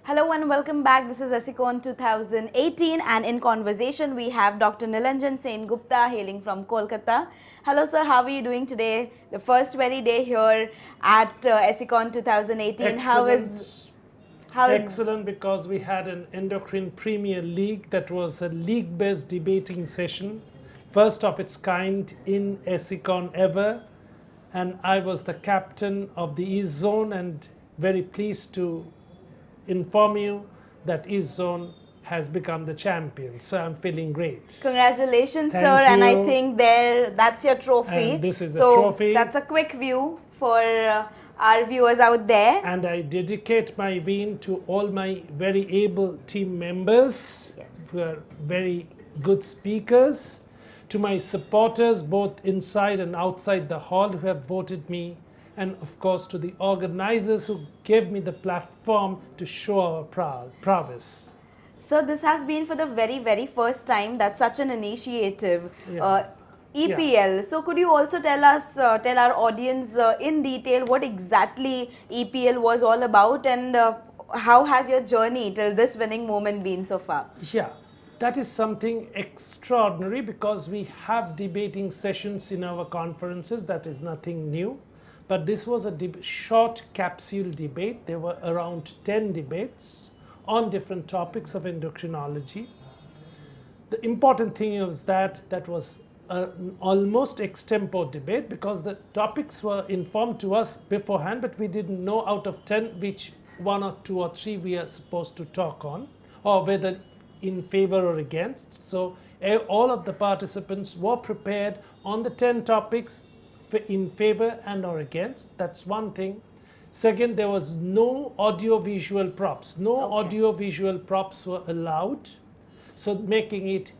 Hello and welcome back. This is ESICON 2018 and in conversation we have Dr. Nilanjan Sengupta hailing from Kolkata. Hello sir, how are you doing today? The first very day here at ESICON 2018. Excellent, because we had an Endocrine Premier League that was a league-based debating session, first of its kind in ESICON ever, and I was the captain of the East Zone and very pleased to inform you that East Zone has become the champion. So I'm feeling great. Congratulations, Thank sir. you. And I think that's your trophy. And this is the so trophy. That's a quick view for our viewers out there. And I dedicate my win to all my very able team members who are very good speakers, to my supporters both inside and outside the hall who have voted me, and of course to the organizers who gave me the platform to show our prowess. So this has been for the very first time that such an initiative, EPL. So could you also tell us, tell our audience in detail what exactly EPL was all about, and how has your journey till this winning moment been so far? Yeah, that is something extraordinary, because we have debating sessions in our conferences. That is nothing new. But this was a short capsule debate. There were around 10 debates on different topics of endocrinology. The important thing is that was an almost extempore debate, because the topics were informed to us beforehand, but we didn't know out of 10 which 1 or 2 or 3 we are supposed to talk on, or whether in favor or against. So all of the participants were prepared on the 10 topics in favor and or against. That's one thing. Second, there was no audio visual props. Audio visual props were allowed, so making it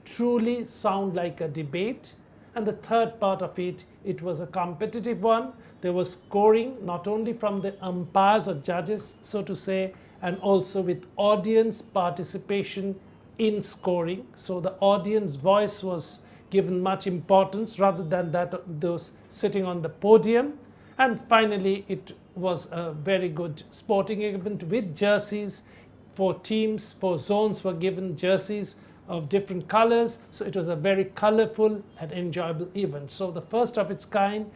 truly sound like a debate. And the third part of it, it was a competitive one. There was scoring not only from the umpires or judges, so to say, and also with audience participation in scoring. So the audience voice was given much importance rather than those sitting on the podium. And finally, it was a very good sporting event with jerseys for teams. 4 zones were given jerseys of different colors. So it was a very colorful and enjoyable event. So the first of its kind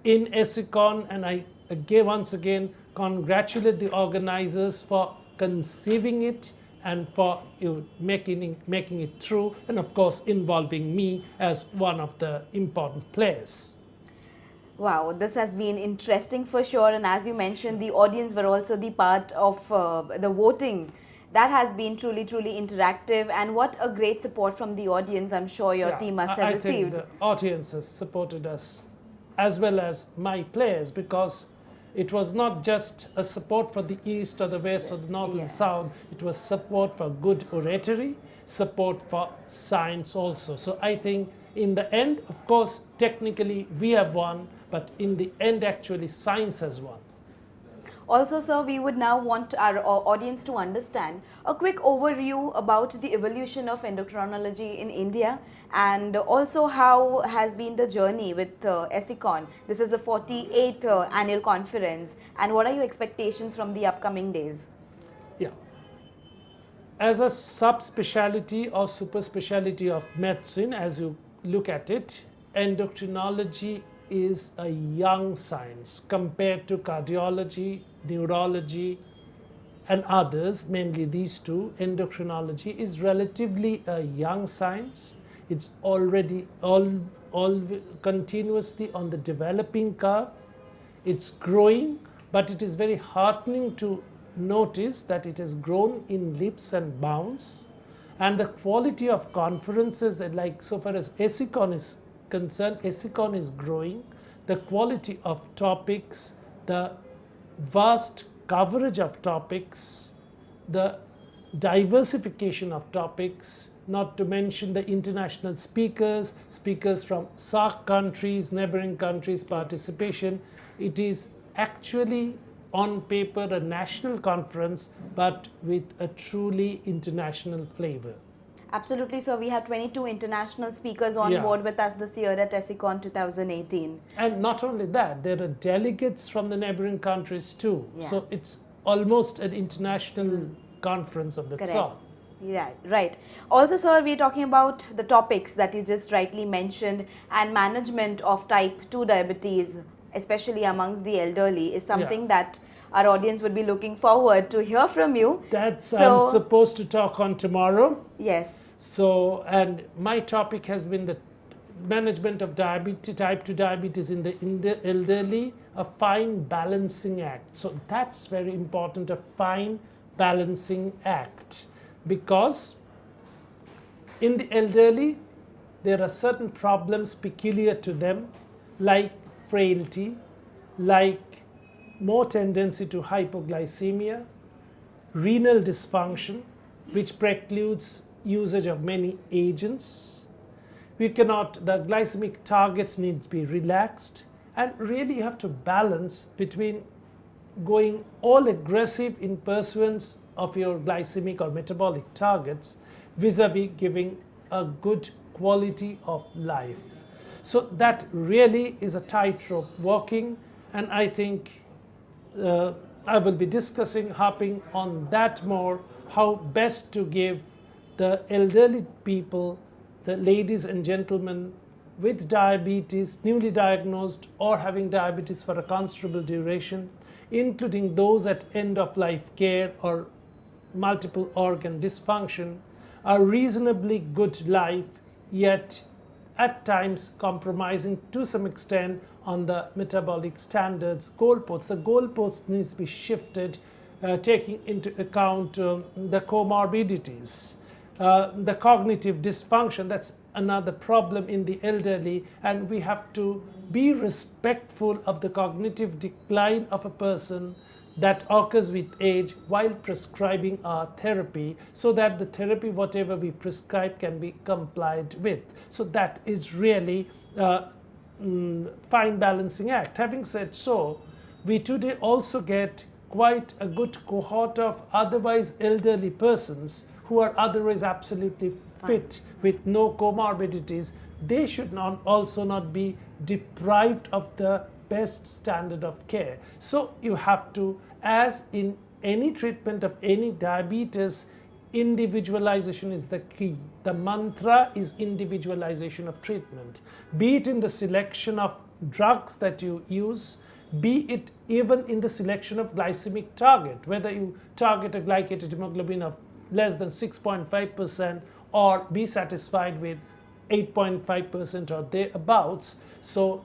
in ESICON, and I once again congratulate the organizers for conceiving it and for making it through, and of course involving me as one of the important players. Wow, this has been interesting for sure, and as you mentioned, the audience were also the part of the voting. That has been truly interactive, and what a great support from the audience I'm sure your team must have received. I think the audience has supported us as well as my players, because it was not just a support for the East or the West or the North or the South. It was support for good oratory, support for science also. So I think in the end, of course, technically we have won, but in the end, actually, science has won. Also, sir, we would now want our audience to understand a quick overview about the evolution of endocrinology in India, and also how has been the journey with ESICON. This is the 48th annual conference, and what are your expectations from the upcoming days? Yeah. As a subspecialty or super specialty of medicine, as you look at it, endocrinology is a young science compared to cardiology, neurology, and others. Mainly these two. Endocrinology is relatively a young science. It's already continuously on the developing curve. It's growing, but it is very heartening to notice that it has grown in leaps and bounds. And the quality of conferences, like so far as ESICON is concerned, ESICON is growing. The quality of topics, the vast coverage of topics, the diversification of topics, not to mention the international speakers from SAARC countries, neighboring countries participation. It is actually on paper a national conference, but with a truly international flavor. Absolutely, sir. We have 22 international speakers on board with us this year at ESICON 2018. And not only that, there are delegates from the neighboring countries too. So it's almost an international conference of that Correct. sort. Right, right. Also, sir, we're talking about the topics that you just rightly mentioned, and management of type 2 diabetes, especially amongst the elderly, is something that our audience would be looking forward to hear from you. That's So- I'm supposed to talk on tomorrow. Yes. So, and my topic has been the management of diabetes, type 2 diabetes in the elderly, a fine balancing act. So that's very important, a fine balancing act, because in the elderly there are certain problems peculiar to them, like frailty, like more tendency to hypoglycemia, renal dysfunction, which precludes usage of many agents. The glycemic targets needs to be relaxed, and really you have to balance between going all aggressive in pursuance of your glycemic or metabolic targets vis-a-vis giving a good quality of life. So that really is a tightrope walking, and I think I will be discussing, harping on that more, how best to give the elderly people, the ladies and gentlemen with diabetes, newly diagnosed or having diabetes for a considerable duration, including those at end of life care or multiple organ dysfunction, a reasonably good life, yet at times compromising to some extent on the metabolic standards goalposts. The goalposts needs to be shifted, taking into account the comorbidities, the cognitive dysfunction. That's another problem in the elderly, and we have to be respectful of the cognitive decline of a person that occurs with age while prescribing our therapy, so that the therapy, whatever we prescribe, can be complied with. So that is really a fine balancing act. Having said so, we today also get quite a good cohort of otherwise elderly persons who are otherwise absolutely fit with no comorbidities. They should also not be deprived of the best standard of care. So you have to, as in any treatment of any diabetes, individualization is the key. The mantra is individualization of treatment, be it in the selection of drugs that you use, be it even in the selection of glycemic target, whether you target a glycated hemoglobin of less than 6.5% or be satisfied with 8.5% or thereabouts. So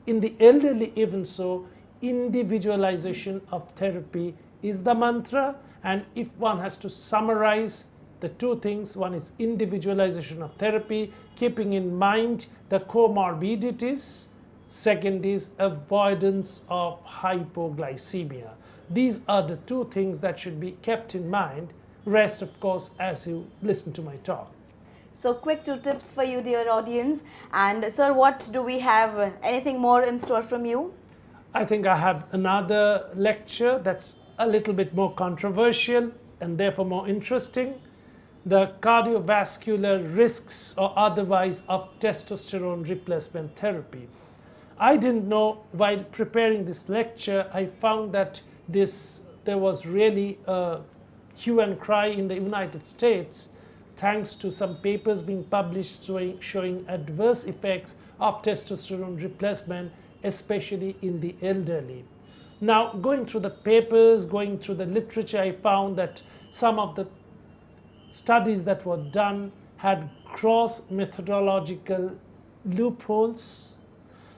in the elderly, even so, individualization of therapy is the mantra. And if one has to summarize the two things, one is individualization of therapy, keeping in mind the comorbidities. Second is avoidance of hypoglycemia. These are the two things that should be kept in mind. Rest, of course, as you listen to my talk. So quick 2 tips for you, dear audience. And sir, what do we have? Anything more in store from you? I think I have another lecture that's a little bit more controversial and therefore more interesting. The cardiovascular risks or otherwise of testosterone replacement therapy. I didn't know, while preparing this lecture, I found that there was really a hue and cry in the United States, thanks to some papers being published showing adverse effects of testosterone replacement, especially in the elderly. Now, going through the papers, going through the literature, I found that some of the studies that were done had cross-methodological loopholes.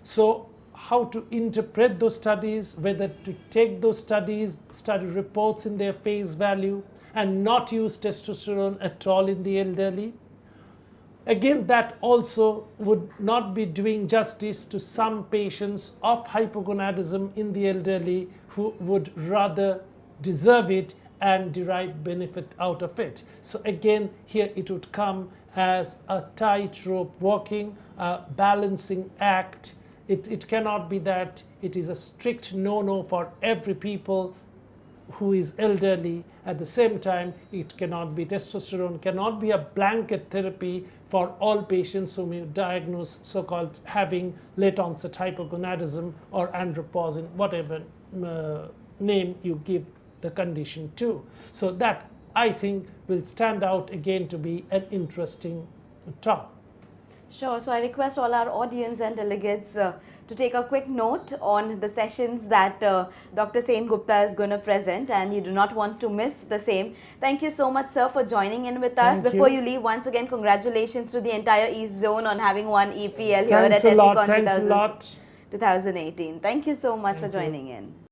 So how to interpret those studies, whether to take those study reports in their face value and not use testosterone at all in the elderly. Again, that also would not be doing justice to some patients of hypogonadism in the elderly who would rather deserve it and derive benefit out of it. So again, here it would come as a tightrope walking, a balancing act. It cannot be that it is a strict no-no for every people who is elderly. At the same time, it cannot be, testosterone cannot be a blanket therapy for all patients whom you diagnose so-called having late onset hypogonadism or andropausin, whatever name you give the condition too. So that, I think, will stand out again to be an interesting talk. Sure. So I request all our audience and delegates to take a quick note on the sessions that Dr. Sengupta is going to present, and you do not want to miss the same. Thank you so much, sir, for joining in with us. Thank Before you. you leave, once again, congratulations to the entire East Zone on having won EPL here Thanks at a lot. SECon Thanks a lot. 2018. Thank you so much Thank for you. joining in.